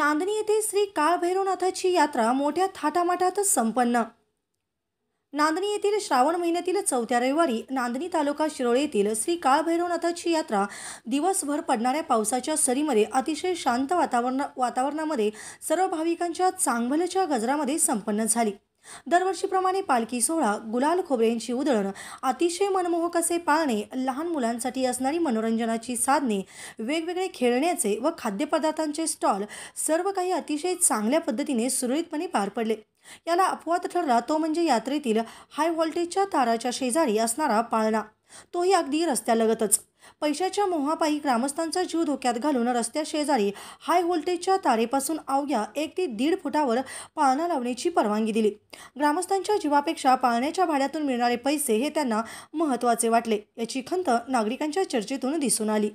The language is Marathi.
नांदणी येथे श्री काळभैरवनाथाची यात्रा मोठ्या थाटामाटात संपन्न। नांदणी येथील श्रावण महिन्यातील चौथ्या रविवारी नांदणी तालुका शिरोळे येथील श्री काळभैरवनाथाची यात्रा दिवसभर पडणाऱ्या पावसाच्या सरीमध्ये अतिशय शांत वातावरणामध्ये सर्व भाविकांच्या चांगभलच्या गजरामध्ये संपन्न झाली। दरवर्षीप्रमाणे पालखी सोहळा, गुलाल खोबऱ्यांची उधळण, अतिशय मनमोहक असे पाळणे, लहान मुलांसाठी असणारी मनोरंजनाची साधने, वेगवेगळे खेळण्याचे व खाद्यपदार्थांचे स्टॉल सर्व काही अतिशय चांगल्या पद्धतीने सुरळीतपणे पार पडले। याला अपवाद ठरला तो म्हणजे यात्रेतील हाय व्होल्टेजच्या ताराच्या शेजारी असणारा पाळणा, तोही अगदी रस्त्यालगतच। पैशाच्या मोहापायी ग्रामस्थांचा जीव धोक्यात घालून रस्त्या शेजारी हाय व्होल्टेजच्या तारेपासून अवघ्या 1 ते 1.5 फुटावर पाळणा लावण्याची परवानगी दिली। ग्रामस्थांच्या जीवापेक्षा पाळण्याच्या भाड्यातून मिळणारे पैसे हे त्यांना महत्त्वाचे वाटले, याची खंत नागरिकांच्या चर्चेतून दिसून आली।